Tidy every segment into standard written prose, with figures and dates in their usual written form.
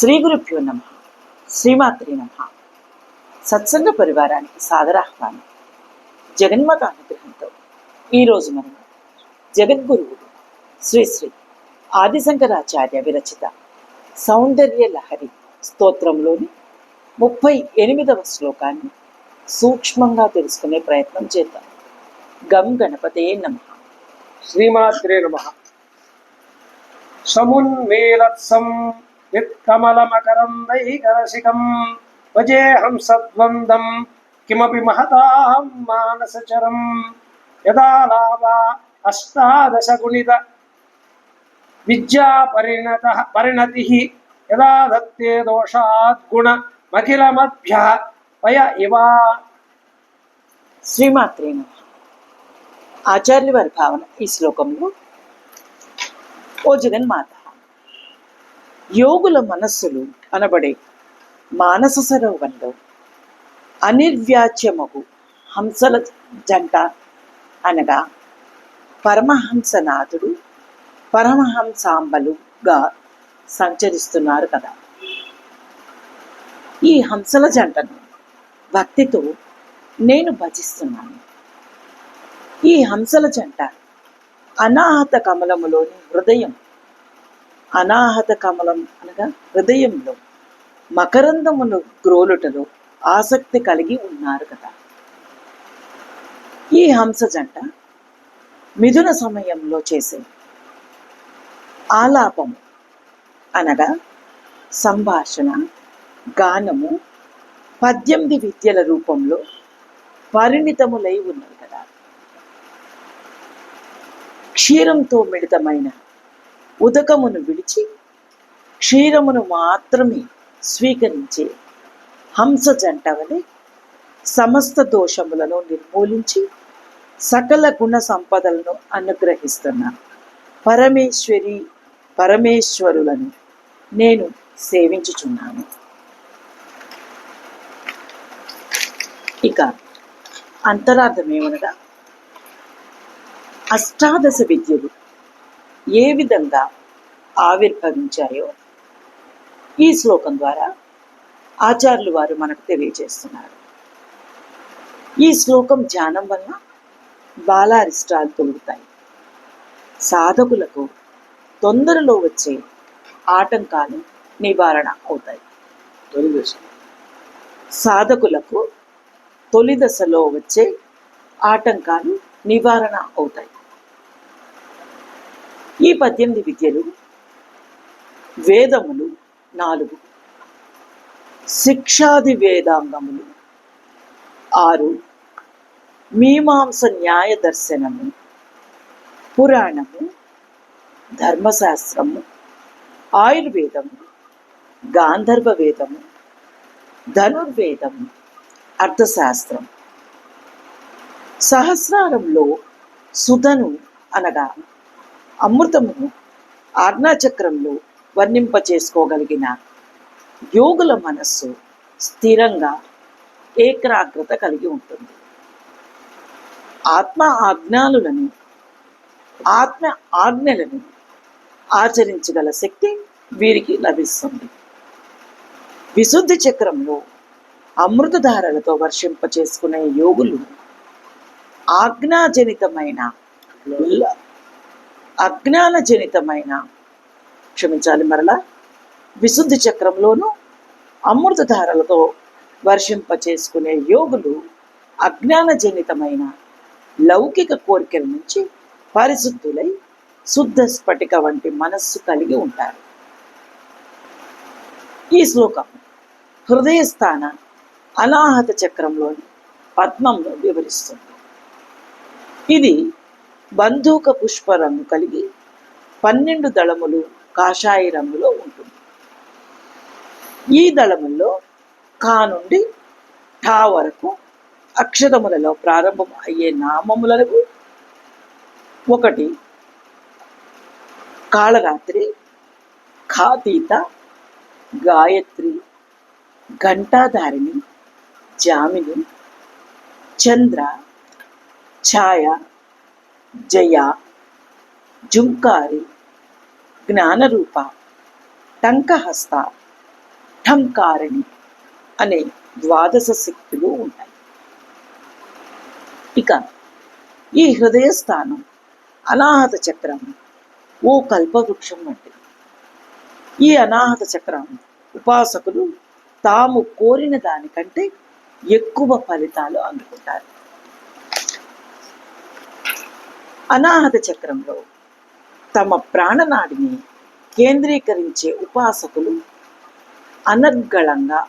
శ్రీ గురుభ్యో నమ. శ్రీమాత్రే నమ. సత్సంగ పరివారానికి సాదరాహ్వానం. జగన్మాత అనుగ్రహంతో ఈరోజు మనం జగద్గురువుడు శ్రీ శ్రీ ఆదిశంకరాచార్య విరచిత సౌందర్య లహరి స్తోత్రంలోని 38వ శ్లోకాన్ని సూక్ష్మంగా తెలుసుకునే ప్రయత్నం చేద్దాం. గం గణపతే నమ. శ్రీమాత్రే నమః. సమున్మీలత్సం విత్కమలమకరందైకరసికం భజేహం సద్వందం కిమపి మహతాం మానసచరం యదా లాభా అష్టాదశగుణిత విద్యా పరిణతి యదా దత్తే దోషాద్గుణ మఖిలమభ్య వయ ఇవా. శ్రీమాత్రే నమ. ఆచార్య వారి భావన ఈ శ్లోకంలో, ఓ జగన్మాత, యోగుల మనస్సులు అనబడే మానస సరోవరంలో అనిర్వ్యాచ్యమగు హంసల జంట అనగా పరమహంసనాథుడు పరమహంసాంబలుగా సంచరిస్తున్నారు కదా. ఈ హంసల జంటను భక్తితో నేను భజిస్తున్నాను. ఈ హంసల జంట అనాహత కమలములోని హృదయం, అనాహత కమలం అనగా హృదయంలో మకరందమును గ్రోలుటలో ఆసక్తి కలిగి ఉన్నారు కదా. ఈ హంస జంట మిథున సమయంలో చేసే ఆలాపము అనగా సంభాషణ, గానము 18 విద్యల రూపంలో పరిణితములై ఉన్నది కదా. క్షీరంతో మిళితమైన ఉదకమును విడిచి క్షీరమును మాత్రమే స్వీకరించే హంస జంట వలె సమస్త దోషములను నిర్మూలించి సకల గుణ సంపదలను అనుగ్రహిస్తున్న పరమేశ్వరులను నేను సేవించుచున్నాను. ఇక అంతరార్థం ఏమనగా, అష్టాదశ విద్యలు ఏ విధంగా ఆవిర్భవించాయో ఈ శ్లోకం ద్వారా ఆచార్యులు వారు మనకు తెలియజేస్తున్నారు. ఈ శ్లోకం ధ్యానం వల్ల బాలారిష్టాలు తొలుగుతాయి. సాధకులకు తొందరలో వచ్చే ఆటంకాలు నివారణ అవుతాయి. సాధకులకు తొలి దశలో వచ్చే ఆటంకాలు నివారణ అవుతాయి. ఈ 18 విద్యలు వేదములు 4, శిక్షాది వేదాంగములు 6, మీమాంస న్యాయ దర్శనము, పురాణము, ధర్మశాస్త్రము, ఆయుర్వేదము, గాంధర్వ వేదము, ధనుర్వేదము, అర్థశాస్త్రం. సహస్రారంలో సుధను అనగా అమృతమును ఆజ్ఞాచక్రంలో వర్ణింపచేసుకోగలిగిన యోగుల మనస్సు స్థిరంగా ఏకాగ్రత కలిగి ఉంటుంది. ఆత్మ ఆజ్ఞలను ఆచరించగల శక్తి వీరికి లభిస్తుంది. విశుద్ధి చక్రంలో అమృతధారలతో వర్షింపచేసుకునే యోగులు విశుద్ధి చక్రంలోనూ అమృతధారలతో వర్షింపచేసుకునే యోగులు అజ్ఞానజనితమైన లౌకిక కోరికల నుంచి పరిశుద్ధులై శుద్ధ స్ఫటిక వంటి మనస్సు కలిగి ఉంటారు. ఈ శ్లోకం హృదయస్థాన అనాహత చక్రంలోని పద్మంలో వివరిస్తుంది. ఇది బంధూక పుష్ప రంగు కలిగి 12 దళములు కాషాయ రంగులో ఉంటుంది. ఈ దళముల్లో కా నుండి ఠా వరకు అక్షరములలో ప్రారంభం అయ్యే నామములకు 1 కాళరాత్రి, ఖాతీత, గాయత్రి, ఘంటాధారిణి, జామిని, చంద్ర, ఛాయ, జయ, జుంకారి, జ్ఞానరూప, టంకహస్త, అహంకారిణి అనే ద్వాదశ శక్తులు ఉంటాయి. ఇక ఈ హృదయ స్థానం అనాహత చక్రం ఓ కల్పవృక్షం వంటిది. ఈ అనాహత చక్రం ఉపాసకులు తాము కోరిన దానికంటే ఎక్కువ ఫలితాలు అందుకుంటారు. అనాహత చక్రంలో తమ ప్రాణనాడిని కేంద్రీకరించే ఉపాసకులు అనర్గళంగా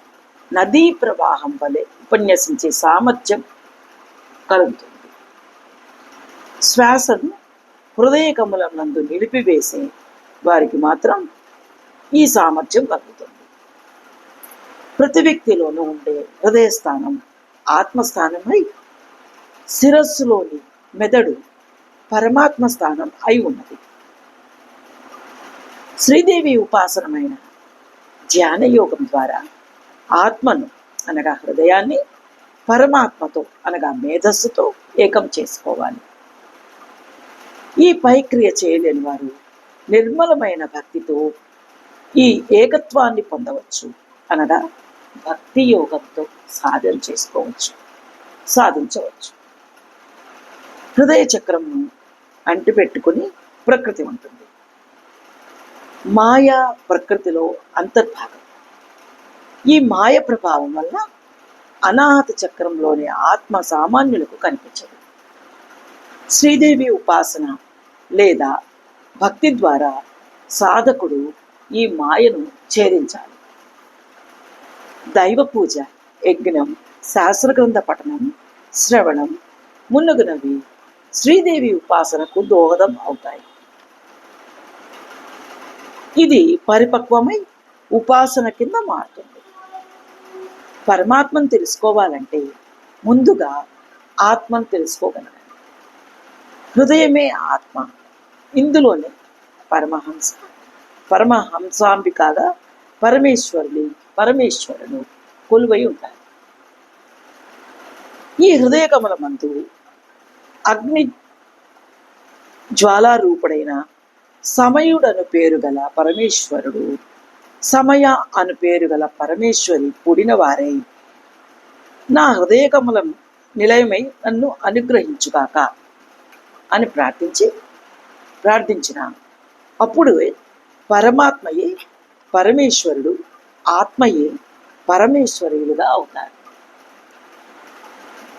నదీ ప్రవాహం వలె ఉపన్యసించే సామర్థ్యం కలుగుతుంది. శ్వాసను హృదయ కమలం నందు నిలిపివేసే వారికి మాత్రం ఈ సామర్థ్యం కలుగుతుంది. ప్రతి వ్యక్తిలోనూ ఉండే హృదయ స్థానం ఆత్మస్థానమై, శిరస్సులోని మెదడు పరమాత్మ స్థానం అయి ఉన్నది. శ్రీదేవి ఉపాసనమైన ధ్యాన యోగం ద్వారా ఆత్మను అనగా హృదయాన్ని పరమాత్మతో అనగా మేధస్సుతో ఏకం చేసుకోవాలి. ఈ పైక్రియ చేయలేని వారు నిర్మలమైన భక్తితో ఈ ఏకత్వాన్ని పొందవచ్చు, అనగా భక్తి యోగంతో సాధించవచ్చు. హృదయ చక్రంను అంటిపెట్టుకుని ప్రకృతి ఉంటుంది. మాయా ప్రకృతిలో అంతర్భాగం. ఈ మాయ ప్రభావం వల్ల అనాహత చక్రంలోని ఆత్మ సామాన్యులకు కనిపించదు. శ్రీదేవి ఉపాసన లేదా భక్తి ద్వారా సాధకుడు ఈ మాయను ఛేదించాలి. దైవ పూజ, యజ్ఞం, శాస్త్రగ్రంథ పఠనం, శ్రవణం మున్నగునవి శ్రీదేవి ఉపాసనకు దోహదం అవుతాయి. ఇది పరిపక్వమై ఉపాసన కింద మారుతుంది. పరమాత్మను తెలుసుకోవాలంటే ముందుగా ఆత్మను తెలుసుకోగలగాలి. హృదయమే ఆత్మ. ఇందులోనే పరమహంసాంబికగా పరమేశ్వరుడు కొలువై ఉంటారు. ఈ హృదయ కమలమందు అగ్ని జ్వాలారూపుడైన సమయుడను పేరు గల పరమేశ్వరుడు, సమయ అను పేరు గల పరమేశ్వరి పుడిన వారై నా హృదయ కమలం నిలయమై నన్ను అనుగ్రహించుగాక అని ప్రార్థించిన అప్పుడు పరమాత్మయే పరమేశ్వరుడు, ఆత్మయే పరమేశ్వరులుగా అవుతారు.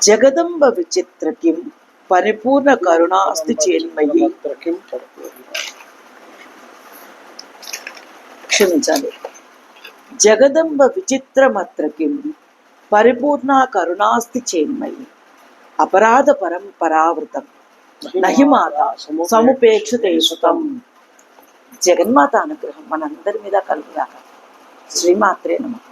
జగదంబ విచిత్రకిం పరిపూర్ణ కరుణాస్తి చేన్మయి. క్షమించాలి. జగదంబ విచిత్రమత్రకిం పరిపూర్ణ కరుణాస్తి చేన్మయి అపరాధ పరంపరావృతం నహిమాత సముపేక్షతే సుతం. జగన్మాత అనుగ్రహం మనందరి మీద కలుగుగాక. శ్రీమాత్రే నమః.